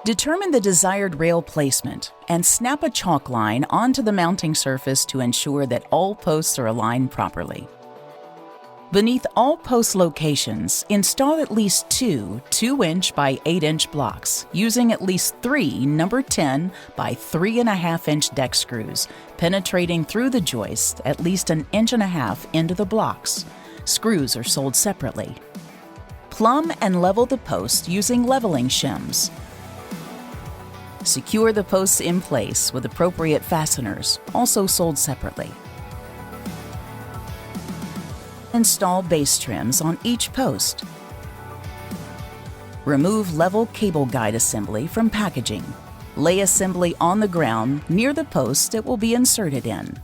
Determine the desired rail placement and snap a chalk line onto the mounting surface to ensure that all posts are aligned properly. Beneath all post locations, install at least two 2-inch by 8-inch blocks using at least 3 number 10 by 3.5-inch deck screws, penetrating through the joist at least 1.5 inches into the blocks. Screws are sold separately. Plumb and level the posts using leveling shims. Secure the posts in place with appropriate fasteners, also sold separately. Install base trims on each post. Remove level cable guide assembly from packaging. Lay assembly on the ground near the post it will be inserted in.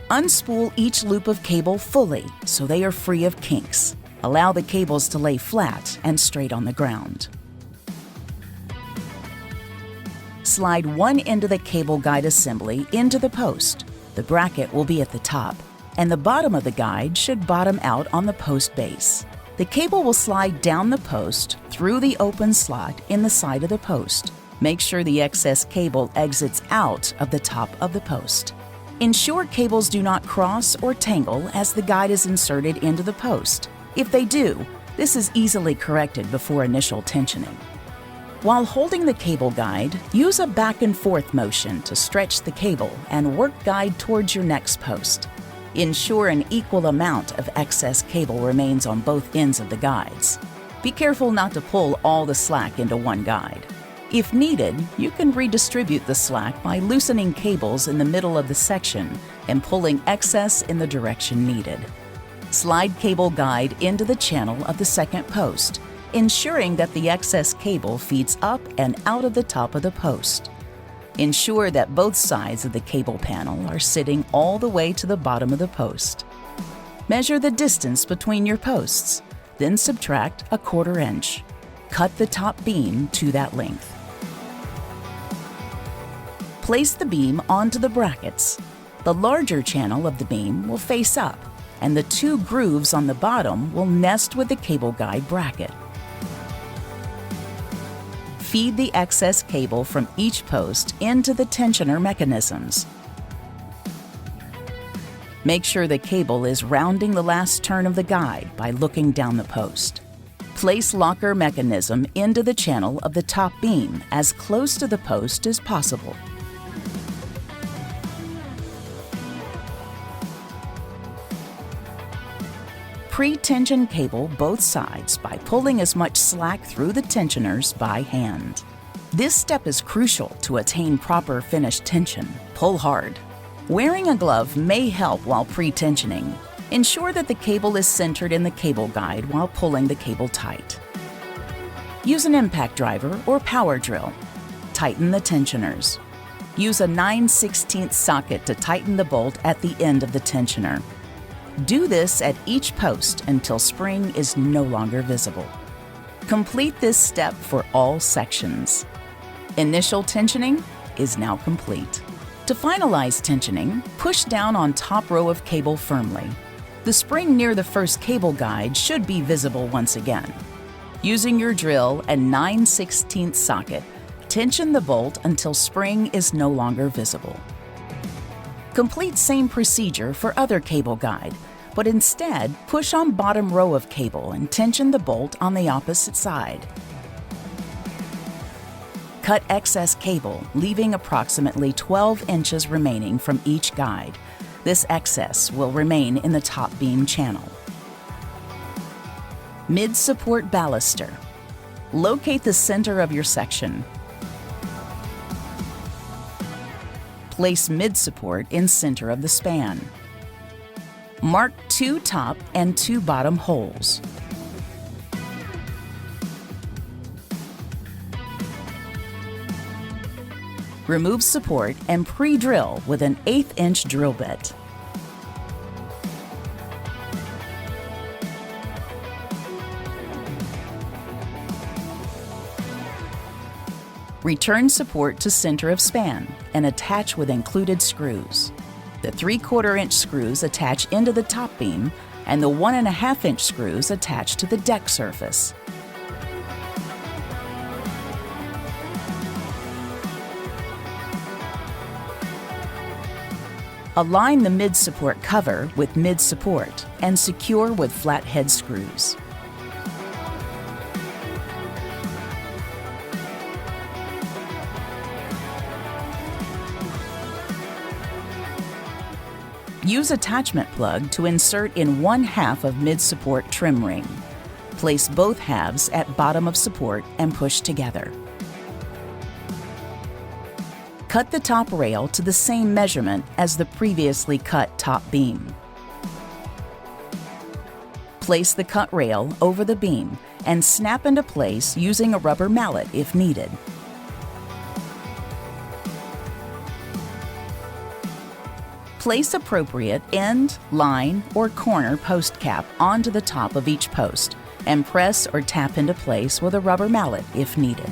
Unspool each loop of cable fully so they are free of kinks. Allow the cables to lay flat and straight on the ground. Slide one end of the cable guide assembly into the post. The bracket will be at the top, and the bottom of the guide should bottom out on the post base. The cable will slide down the post through the open slot in the side of the post. Make sure the excess cable exits out of the top of the post. Ensure cables do not cross or tangle as the guide is inserted into the post. If they do, this is easily corrected before initial tensioning. While holding the cable guide, use a back and forth motion to stretch the cable and work guide towards your next post. Ensure an equal amount of excess cable remains on both ends of the guides. Be careful not to pull all the slack into one guide. If needed, you can redistribute the slack by loosening cables in the middle of the section and pulling excess in the direction needed. Slide cable guide into the channel of the second post, ensuring that the excess cable feeds up and out of the top of the post. Ensure that both sides of the cable panel are sitting all the way to the bottom of the post. Measure the distance between your posts, then subtract 1/4 inch. Cut the top beam to that length. Place the beam onto the brackets. The larger channel of the beam will face up, and the 2 grooves on the bottom will nest with the cable guide bracket. Feed the excess cable from each post into the tensioner mechanisms. Make sure the cable is rounding the last turn of the guide by looking down the post. Place locker mechanism into the channel of the top beam as close to the post as possible. Pre-tension cable both sides by pulling as much slack through the tensioners by hand. This step is crucial to attain proper finish tension. Pull hard. Wearing a glove may help while pre-tensioning. Ensure that the cable is centered in the cable guide while pulling the cable tight. Use an impact driver or power drill. Tighten the tensioners. Use a 9/16 socket to tighten the bolt at the end of the tensioner. Do this at each post until spring is no longer visible. Complete this step for all sections. Initial tensioning is now complete. To finalize tensioning, push down on top row of cable firmly. The spring near the first cable guide should be visible once again. Using your drill and 9/16 socket, tension the bolt until spring is no longer visible. Complete same procedure for other cable guide, but instead push on bottom row of cable and tension the bolt on the opposite side. Cut excess cable, leaving approximately 12 inches remaining from each guide. This excess will remain in the top beam channel. Mid-support baluster. Locate the center of your section. Place mid-support in center of the span. Mark 2 top and 2 bottom holes. Remove support and pre-drill with an 1/8 inch drill bit. Return support to center of span and attach with included screws. The 3/4 inch screws attach into the top beam and the 1.5 inch screws attach to the deck surface. Align the mid-support cover with mid-support and secure with flathead screws. Use attachment plug to insert in 1/2 of mid-support trim ring. Place both halves at bottom of support and push together. Cut the top rail to the same measurement as the previously cut top beam. Place the cut rail over the beam and snap into place using a rubber mallet if needed. Place appropriate end, line, or corner post cap onto the top of each post and press or tap into place with a rubber mallet if needed.